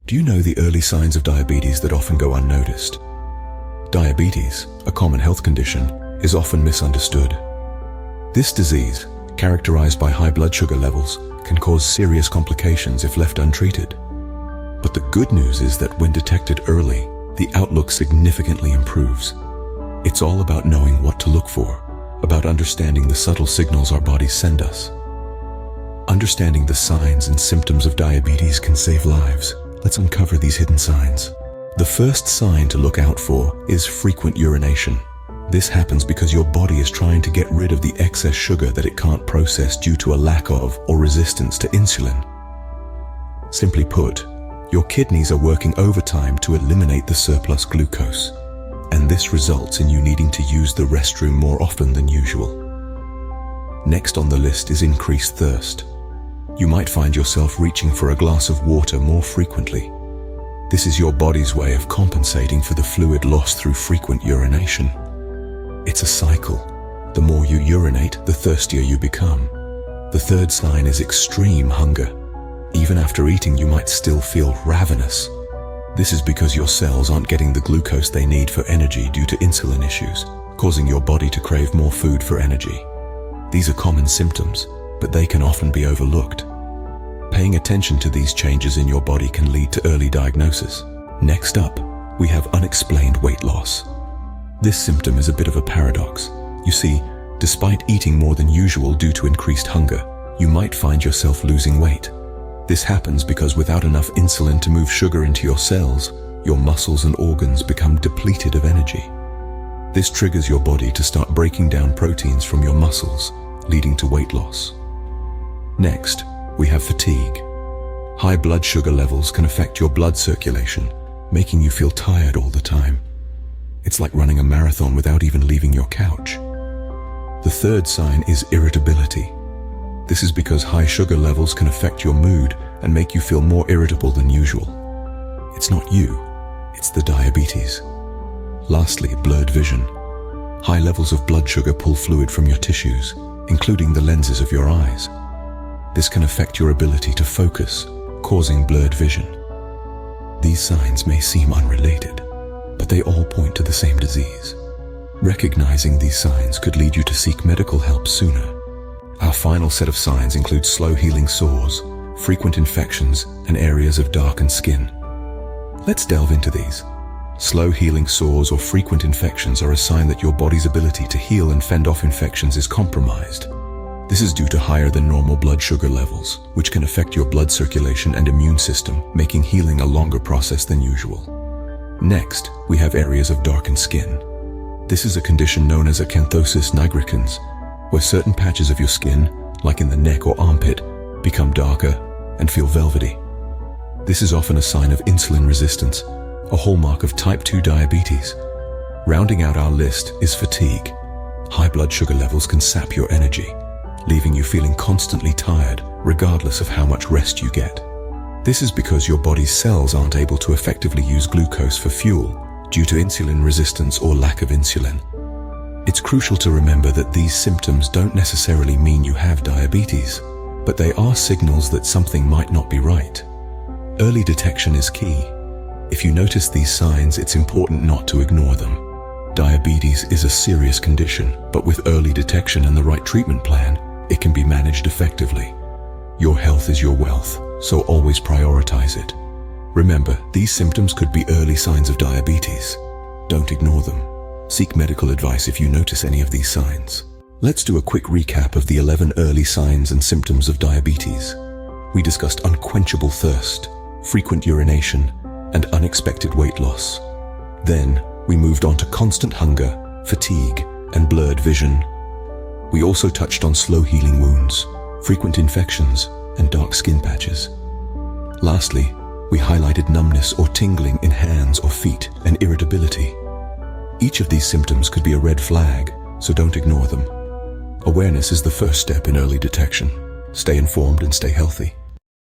Do you know the early signs of diabetes that often go unnoticed? Diabetes, a common health condition, is often misunderstood. This disease, characterized by high blood sugar levels, can cause serious complications if left untreated. But the good news is that when detected early, the outlook significantly improves. It's all about knowing what to look for, about understanding the subtle signals our bodies send us. Understanding the signs and symptoms of diabetes can save lives. Let's uncover these hidden signs. The first sign to look out for is frequent urination. This happens because your body is trying to get rid of the excess sugar that it can't process due to a lack of or resistance to insulin. Simply put, your kidneys are working overtime to eliminate the surplus glucose, and this results in you needing to use the restroom more often than usual. Next on the list is increased thirst. You might find yourself reaching for a glass of water more frequently. This is your body's way of compensating for the fluid lost through frequent urination. It's a cycle. The more you urinate, the thirstier you become. The third sign is extreme hunger. Even after eating, you might still feel ravenous. This is because your cells aren't getting the glucose they need for energy due to insulin issues, causing your body to crave more food for energy. These are common symptoms, but they can often be overlooked. Paying attention to these changes in your body can lead to early diagnosis. Next up, we have unexplained weight loss. This symptom is a bit of a paradox. You see, despite eating more than usual due to increased hunger, you might find yourself losing weight. This happens because without enough insulin to move sugar into your cells, your muscles and organs become depleted of energy. This triggers your body to start breaking down proteins from your muscles, leading to weight loss. Next, we have fatigue. High blood sugar levels can affect your blood circulation, making you feel tired all the time. It's like running a marathon without even leaving your couch. The third sign is irritability. This is because high sugar levels can affect your mood and make you feel more irritable than usual. It's not you, it's the diabetes. Lastly, blurred vision. High levels of blood sugar pull fluid from your tissues, including the lenses of your eyes. This can affect your ability to focus, causing blurred vision. These signs may seem unrelated, but they all point to the same disease. Recognizing these signs could lead you to seek medical help sooner. Our final set of signs include slow healing sores, frequent infections, and areas of darkened skin. Let's delve into these. Slow healing sores or frequent infections are a sign that your body's ability to heal and fend off infections is compromised. This is due to higher than normal blood sugar levels, which can affect your blood circulation and immune system, making healing a longer process than usual. Next, we have areas of darkened skin. This is a condition known as acanthosis nigricans, where certain patches of your skin, like in the neck or armpit, become darker and feel velvety. This is often a sign of insulin resistance, a hallmark of type 2 diabetes. Rounding out our list is fatigue. High blood sugar levels can sap your energy, leaving you feeling constantly tired, regardless of how much rest you get. This is because your body's cells aren't able to effectively use glucose for fuel due to insulin resistance or lack of insulin. It's crucial to remember that these symptoms don't necessarily mean you have diabetes, but they are signals that something might not be right. Early detection is key. If you notice these signs, it's important not to ignore them. Diabetes is a serious condition, but with early detection and the right treatment plan, it can be managed effectively. Your health is your wealth, so always prioritize it. Remember, these symptoms could be early signs of diabetes. Don't ignore them. Seek medical advice if you notice any of these signs. Let's do a quick recap of the 11 early signs and symptoms of diabetes. We discussed unquenchable thirst, frequent urination, and unexpected weight loss. Then, we moved on to constant hunger, fatigue, and blurred vision. We also touched on slow healing wounds, frequent infections, and dark skin patches. Lastly, we highlighted numbness or tingling in hands or feet and irritability. Each of these symptoms could be a red flag, so don't ignore them. Awareness is the first step in early detection. Stay informed and stay healthy.